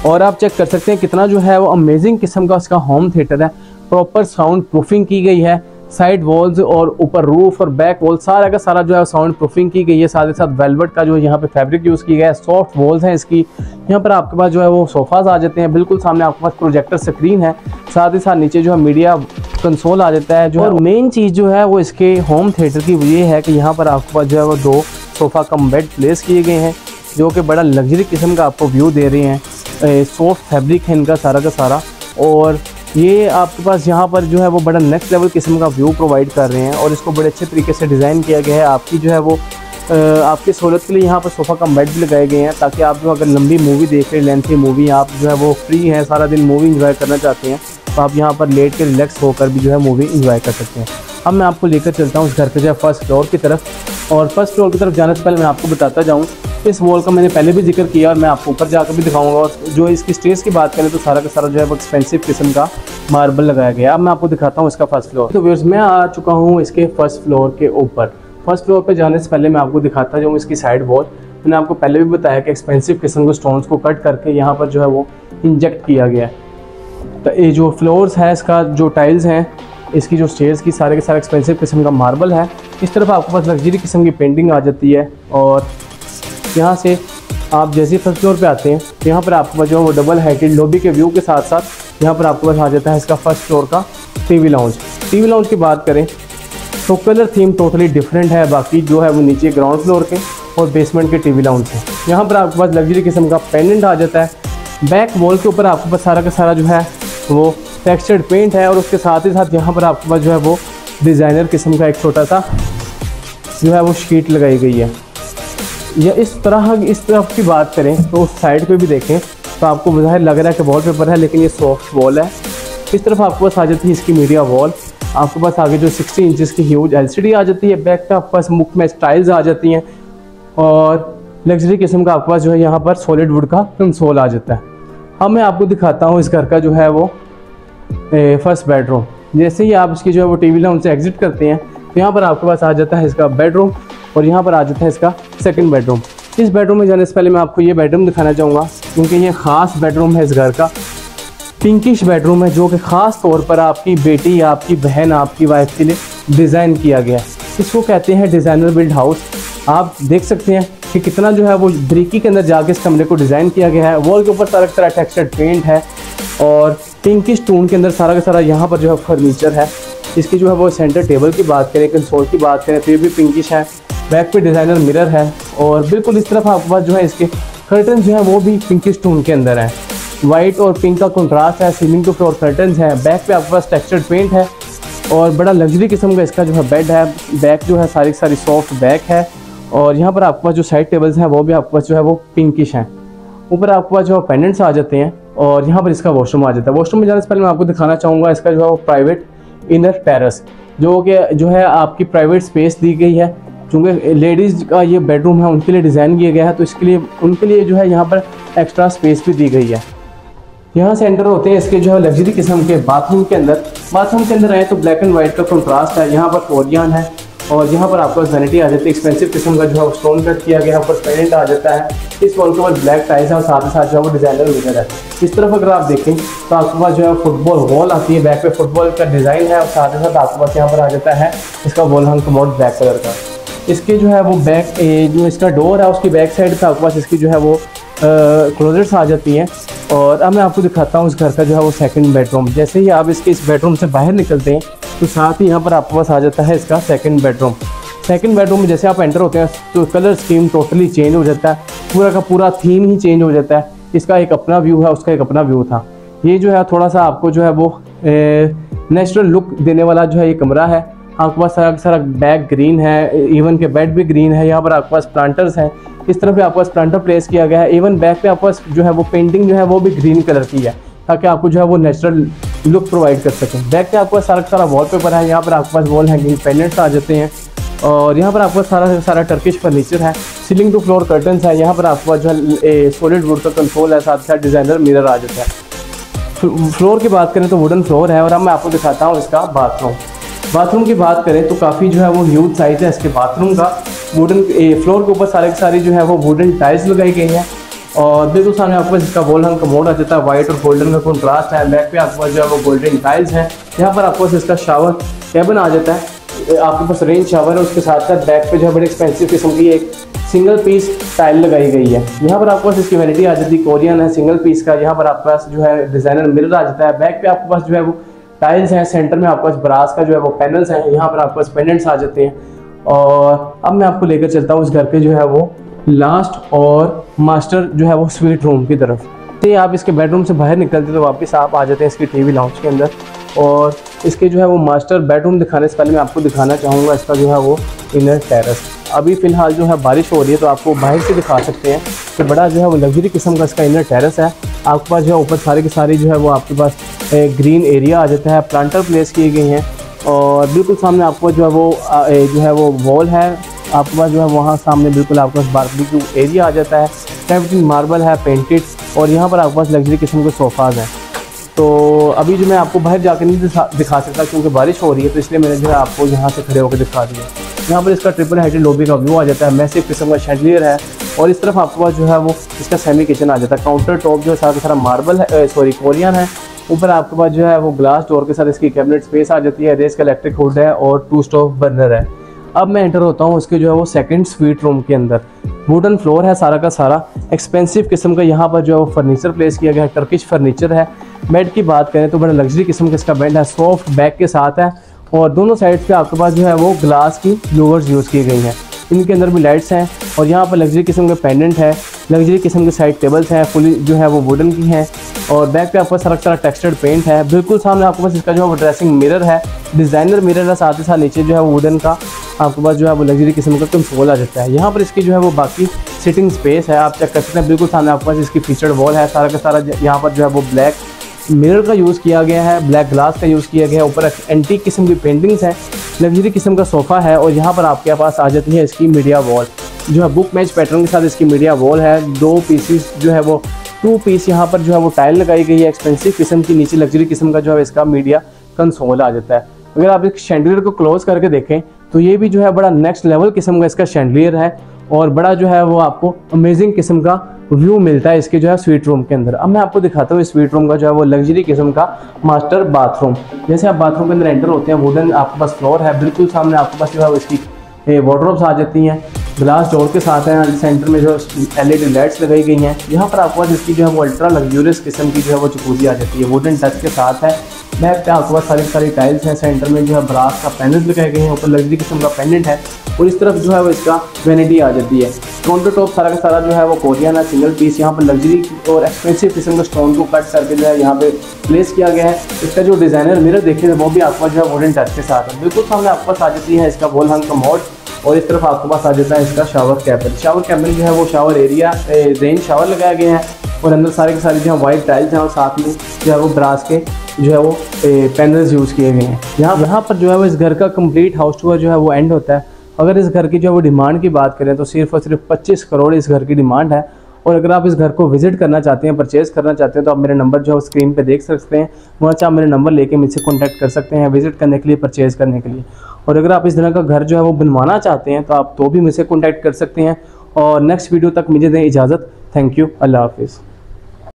और आप चेक कर सकते हैं कितना जो है वो अमेजिंग किस्म का इसका होम थिएटर है। प्रॉपर साउंड प्रूफिंग की गई है, साइड वॉल्स और ऊपर रूफ और बैक वॉल सारा का सारा जो है साउंड प्रूफिंग की गई है। साथ ही साथ वेलवेट का जो है यहाँ पे फैब्रिक यूज़ किया गया है, सॉफ्ट वॉल्स हैं इसकी। यहाँ पर आपके पास जो है वो सोफाज आ जाते हैं, बिल्कुल सामने आपके पास प्रोजेक्टर स्क्रीन है, साथ ही साथ नीचे जो है मीडिया कंसोल आ जाता है। जो और मेन चीज़ जो है वो इसके होम थिएटर की ये है कि यहाँ पर आपके पास जो है वो 2 सोफ़ा कम बेड प्लेस किए गए हैं जो कि बड़ा लग्जरी किस्म का आपको व्यू दे रहे हैं। सॉफ्ट फैब्रिक है इनका सारा का सारा और ये आपके पास यहाँ पर जो है वो बड़ा नेक्स्ट लेवल किस्म का व्यू प्रोवाइड कर रहे हैं और इसको बड़े अच्छे तरीके से डिज़ाइन किया गया है। आपकी जो है वो आपकी सहूलत के लिए यहाँ पर सोफ़ा कम बेड भी लगाए गए हैं ताकि आप जो अगर लंबी मूवी देख रहे हैं, लेंथी मूवी, आप जो है वो फ्री हैं, सारा दिन मूवी इंजॉय करना चाहते हैं तो आप यहाँ पर लेट के रिलैक्स होकर भी जो है मूवी इंजॉय कर सकते हैं। अब मैं आपको लेकर चलता हूँ इस घर के जो है फर्स्ट फ्लोर की तरफ। और फर्स्ट फ्लोर की तरफ जाने से पहले मैं आपको बताता जाऊँ, इस वॉल का मैंने पहले भी जिक्र किया और मैं आपको ऊपर जाकर भी दिखाऊंगा। और जो इसकी स्टेज की बात करें तो सारा का सारा जो है वो एक्सपेंसिव किस्म का मार्बल लगाया गया। अब मैं आपको दिखाता हूँ इसका फर्स्ट फ्लोर। तो व्यूअर्स मैं आ चुका हूँ इसके फर्स्ट फ्लोर के ऊपर। फर्स्ट फ्लोर पे जाने से पहले मैं आपको दिखाता जाऊँ इसकी साइड वॉल। मैंने आपको पहले भी बताया कि एक्सपेंसिव किस्म के स्टोन्स को कट करके यहाँ पर जो है वो इंजेक्ट किया गया है। तो ये जो फ्लोर्स है इसका जो टाइल्स हैं, इसकी जो स्टेयर्स की सारे के सारे एक्सपेंसिव किस्म का मार्बल है। इस तरफ आपके पास लग्जरी किस्म की पेंटिंग आ जाती है। और यहाँ से आप जैसे फर्स्ट फ्लोर पे आते हैं तो यहाँ पर आपके पास जो है वो डबल हाइटेड लॉबी के व्यू के साथ साथ यहाँ पर आपके पास आ जाता है इसका फर्स्ट फ्लोर का टीवी लाउंज। टीवी लाउंज की बात करें तो कलर थीम टोटली डिफरेंट है बाकी जो है वो नीचे ग्राउंड फ्लोर के और बेसमेंट के टीवी लाउंज है। यहाँ पर आपके पास लग्जरी किस्म का पेंडेंट आ जाता है। बैक वॉल के ऊपर आपके पास सारा का सारा जो है वो टेक्सचर्ड पेंट है और उसके साथ ही साथ यहाँ पर आपके पास जो है वो डिज़ाइनर किस्म का एक छोटा सा जो है वो शीट लगाई गई है। या इस तरफ की बात करें तो उस साइड पे भी देखें तो आपको बाहर लग रहा है कि वॉलपेपर है लेकिन ये सॉफ्ट वॉल है। इस तरफ आपके पास आ जाती है इसकी मीडिया वॉल। आपके पास आगे जो 60 इंचेस की ह्यूज LCD आ जाती है। बैक पे आपके पास मुख में टाइल्स आ जाती हैं और लग्जरी किस्म का आपके पास जो है यहाँ पर सॉलिड वुड का कंसोल आ जाता है। अब मैं आपको दिखाता हूँ इस घर का जो है वो फर्स्ट बेडरूम। जैसे ही आप इसकी जो है वो टीवी लाउंज से एग्जिट करते हैं तो यहाँ पर आपके पास आ जाता है इसका बेडरूम और यहाँ पर आ जाता है इसका सेकंड बेडरूम। इस बेडरूम में जाने से पहले मैं आपको ये बेडरूम दिखाना चाहूँगा क्योंकि ये ख़ास बेडरूम है इस घर का। पिंकिश बेडरूम है जो कि ख़ास तौर पर आपकी बेटी या आपकी बहन, आपकी वाइफ के लिए डिज़ाइन किया गया है। इसको कहते हैं डिज़ाइनर बिल्ड हाउस। आप देख सकते हैं कि कितना जो है वो बारीकी के अंदर जाके इस कमरे को डिज़ाइन किया गया है। वॉल के ऊपर सारा तरह टेक्सचर्ड पेंट है और पिंकिश टोन के अंदर सारा का सारा यहाँ पर जो है फर्नीचर है। इसकी जो है वो सेंटर टेबल की बात करें, कंसोल की बात करें तो ये भी पिंकिश है। बैक पे डिज़ाइनर मिरर है और बिल्कुल इस तरफ आपके पास जो है इसके कर्टन जो है वो भी पिंकिश टोन के अंदर है। वाइट और पिंक का कंट्रास्ट है। सीलिंग टू फ्लोर कर्टन्स हैं। बैक पे आपके पास टेक्सचर्ड पेंट है और बड़ा लग्जरी किस्म का इसका जो है बेड है। बैक जो है सारी सॉफ्ट बैक है और यहाँ पर आपके पास जो साइड टेबल्स हैं वो भी आपके पास जो है वो पिंकिश हैं। ऊपर आपके पास जो है पेंडेंट्स आ जाते हैं और यहाँ पर इसका वॉशरूम आ जाता है। वॉशरूम में जाने से पहले मैं आपको दिखाना चाहूँगा इसका जो है वो प्राइवेट इनर टेरेस जो है आपकी प्राइवेट स्पेस दी गई है। चूँकि लेडीज़ का ये बेडरूम है उनके लिए डिज़ाइन किया गया है तो इसके लिए उनके लिए जो है यहाँ पर एक्स्ट्रा स्पेस भी दी गई है। यहाँ से एंटर होते हैं इसके जो है लग्जरी किस्म के बाथरूम के अंदर। बाथरूम के अंदर आए तो ब्लैक एंड वाइट का कंट्रास्ट है। यहाँ पर कोरियन है और यहाँ पर आपको वैनिटी आ जाती है। एक्सपेंसिव किस्म का जो है स्टोन कट किया गया है। ऊपर पेंडेंट आ जाता है। इस वॉल के ऊपर ब्लैक टाइल्स है और साथ ही साथ जो है वो डिज़ाइनर मिरर है। इस तरफ अगर आप देखें तो आपके पास जो है फुटबॉल वॉल आती है। बैक पे फुटबॉल का डिज़ाइन है और साथ ही साथ आपके पास यहाँ पर आ जाता है इसका वॉल हंग कमोड ब्लैक कलर का। इसके जो है वो बैक जो इसका डोर है उसकी बैक साइड पे आपके पास इसकी जो है वो क्लोजेट्स आ जाती हैं। और अब मैं आपको दिखाता हूँ इस घर का जो है वो सेकंड बेडरूम। जैसे ही आप इस बेडरूम से बाहर निकलते हैं तो साथ ही यहाँ पर आपके पास आ जाता है इसका सेकंड बेडरूम। सेकंड बेडरूम में जैसे आप एंटर होते हैं तो कलर स्कीम टोटली चेंज हो जाता है। पूरा का पूरा थीम ही चेंज हो जाता है। इसका एक अपना व्यू है, उसका एक अपना व्यू था। ये जो है थोड़ा सा आपको जो है वो नेचुरल लुक देने वाला जो है ये कमरा है। आपके पास सारा बैक ग्रीन है। इवन के बेड भी ग्रीन है। यहाँ पर आपके पास प्लांटर्स हैं। इस तरफ भी आपके पास प्लांटर प्लेस किया गया है। इवन बैक पे आपके पास जो है वो पेंटिंग जो है वो भी ग्रीन कलर की है ताकि आपको जो है वो नेचुरल लुक प्रोवाइड कर सकें। बैक पे आपके पास सारा वॉलपेपर है। यहाँ पर आपके पास वॉल हैंगिंग पेंडेंट्स आ जाते हैं और यहाँ पर आपके पास सारा टर्किश फर्नीचर है। सीलिंग टू फ्लोर कर्टन्स है। यहाँ पर आपके पास जो है सॉलिड वुड का कंसोल है। साथ ही साथ डिज़ाइनर मिरर आ जाता है। फ्लोर की बात करें तो वुडन फ्लोर है। और अब मैं आपको दिखाता हूँ इसका बाथरूम की बात करें तो काफ़ी जो है वो ह्यूज साइज है इसके बाथरूम का। वुडन फ्लोर के ऊपर सारी जो है वो वुडन टाइल्स लगाई गई हैं और बिल्कुल सामने आपके पास इसका वॉल हंग कमोड आ जाता है। वाइट और गोल्डन का कंट्रास्ट है। बैक पे आपके पास जो है वो गोल्डन टाइल्स हैं। यहाँ पर आपके पास इसका शावर कैबिन आ जाता है। आपके पास रेन शावर है। उसके साथ साथ बैक पे जो है बड़ी एक्सपेंसिव किस्म की एक सिंगल पीस टाइल लगाई गई है। यहाँ पर आपके पास इसकी वैनिटी आ जाती है। कोरियन है सिंगल पीस का। यहाँ पर आपके पास जो है डिज़ाइनर मिरर आ जाता है। बैक पे आपके पास जो है वो टाइल्स हैं। सेंटर में आपके पास ब्रास का जो है वो पैनल्स हैं। यहाँ पर आपके पास पेंडेंट्स आ जाते हैं। और अब मैं आपको लेकर चलता हूँ इस घर के जो है वो लास्ट और मास्टर जो है वो स्वीट रूम की तरफ। तो आप इसके बेडरूम से बाहर निकलते तो वापस आप आ जाते हैं इसकी टीवी लाउंज के अंदर। और इसके जो है वो मास्टर बेडरूम दिखाने से पहले मैं आपको दिखाना चाहूँगा इसका जो है वो इनर टेरेस। अभी फ़िलहाल जो है बारिश हो रही है तो आपको बाहर से दिखा सकते हैं कि बड़ा जो है वो लग्जरी किस्म का इसका इनर टेरेस है। आपके पास जो है ऊपर सारे के सारे जो है वो आपके पास ग्रीन एरिया आ जाता है। प्लांटर प्लेस किए गए हैं और बिल्कुल सामने आपको जो है वो वॉल है। आपके पास जो है वहाँ सामने बिल्कुल आपके पास बारबेक्यू एरिया आ जाता है। कैविटी मार्बल है पेंटेड और यहाँ पर आपके पास लग्जरी किस्म के सोफ़ाज़ हैं। तो अभी जो मैं आपको बाहर जाकर नहीं दिखा सकता क्योंकि बारिश हो रही है तो इसलिए मैंने जो है आपको यहाँ से खड़े होकर दिखा दिया। यहाँ पर इसका ट्रिपल हाइटेड लॉबी का व्यू आ जाता है। मैसिव किस्म का शैंडलियर है और इस तरफ आपके पास जो है वो इसका सेमी किचन आ जाता है। काउंटर टॉप जो है सारा मार्बल है, कोरियन है। ऊपर आपके पास जो है वो ग्लास डोर के साथ इसकी कैबिनेट स्पेस आ जाती है। रेस का इलेक्ट्रिक हुड है और 2 स्टोव बर्नर है। अब मैं एंटर होता हूँ उसके जो है वो सेकंड स्वीट रूम के अंदर। वुडन फ्लोर है सारा का सारा। एक्सपेंसिव किस्म का यहाँ पर जो है वो फर्नीचर प्लेस किया गया है। टर्किश फर्नीचर है। बेड की बात करें तो बड़ा लग्जरी किस्म का इसका बेड है। सॉफ्ट बैक के साथ है और दोनों साइड पे आपके पास जो है वो ग्लास की लूवर्स यूज़ की गई हैं। इनके अंदर भी लाइट्स हैं और यहाँ पर लग्जरी किस्म के पेंडेंट है। लग्जरी किस्म के साइड टेबल्स हैं फुली जो है वो वुडन की हैं और बैक पे आपके पास सारा टेक्सचर्ड पेंट है। बिल्कुल सामने आपके पास इसका जो है वो ड्रेसिंग मिरर है। डिज़ाइनर मिरर है। साथ ही साथ नीचे जो है वो वुडन का आपके पास जो है वो लग्जरी किस्म का कंसोल आ जाता है। यहाँ पर इसकी जो है वो बाकी सिटिंग स्पेस है। आप चेक कर सकते हैं। बिल्कुल सामने आपके पास इसकी फीचर्ड वॉल है। सारा का सारा यहाँ पर जो है वो ब्लैक मिरर का यूज़ किया गया है। ब्लैक ग्लास का यूज़ किया गया है। ऊपर एंटीक किस्म की पेंटिंग्स है। लग्जरी किस्म का सोफ़ा है और यहाँ पर आपके पास आ जाती है इसकी मीडिया वॉल जो है बुक मैच पैटर्न के साथ इसकी मीडिया वॉल है। 2 पीसीस जो है वो 2 पीस यहाँ पर जो है वो टाइल लगाई गई है। एक्सपेंसिव किस्म की नीचे लग्जरी किस्म का जो है इसका मीडिया कंसोल आ जाता है। अगर आप इस शैंडलियर को क्लोज करके देखें तो ये भी जो है बड़ा नेक्स्ट लेवल किस्म का इसका शैंडलियर है और बड़ा जो है वो आपको अमेजिंग किस्म का व्यू मिलता है इसके जो है स्वीट रूम के अंदर। अब मैं आपको दिखाता हूँ इस स्वीट रूम का जो है वो लग्जरी किस्म का मास्टर बाथरूम। जैसे आप बाथरूम के अंदर एंटर होते हैं, वुडन आपके पास फ्लोर है, बिल्कुल सामने आपके पास जो है वो इसकी वार्डरोब्स आ जाती हैं, ग्लास डोर के साथ हैं, सेंटर में जो LED लाइट्स लगाई गई हैं। यहाँ पर आपके पास इसकी जो है वो अल्ट्रा लग्जूरियस किस्म की जो है वो जकूज़ी आ जाती है, वुडन टच के साथ है। बैक पे आपके पास सारी टाइल्स हैं, सेंटर में जो है ब्रास का पैनल लगाए गए हैं, ऊपर लग्जरी किस्म का पेंडेंट है और इस तरफ जो है वो इसका वैनिटी आ जाती है। काउंटर टॉप सारा का सारा जो है वो कोरियन है, सिंगल पीस। यहाँ पर लग्जरी और एक्सपेंसिव किस्म का स्टोन को कट करके जो है यहाँ पे प्लेस किया गया है। इसका जो डिज़ाइनर मिरर देखिए वो भी आपको जो है वुडन टच के साथ है। बिल्कुल सामने आपके पास आ जाती है इसका वॉल हंग कमोड और इस तरफ आपके पास आ जाता है इसका शावर कैबिन। शावर कैबिन जो है वो शावर एरिया रेन शावर लगाए गए हैं और अंदर सारे के सारे जो है वाइट टाइल्स हैं और साथ में जो है वो ब्रास के जो है वो पैनल्स यूज़ किए गए हैं। यहाँ पर जो है वो इस घर का कंप्लीट हाउस टूर जो है वो एंड होता है। अगर इस घर की जो है वो डिमांड की बात करें तो सिर्फ और सिर्फ 25 करोड़ इस घर की डिमांड है। और अगर आप इस घर को विजिट करना चाहते हैं, परचेज करना चाहते हैं, तो आप मेरे नंबर जो है स्क्रीन पे देख सकते हैं, वहाँ से आप मेरे नंबर लेके मुझसे कॉन्टैक्ट कर सकते हैं विजिट करने के लिए, परचेज करने के लिए। और अगर आप इस तरह का घर जो है वो बनवाना चाहते हैं तो आप तो भी मुझसे कॉन्टैक्ट कर सकते हैं। और नेक्स्ट वीडियो तक मुझे दें इजाज़त। थैंक यू, अल्लाह हाफिज़।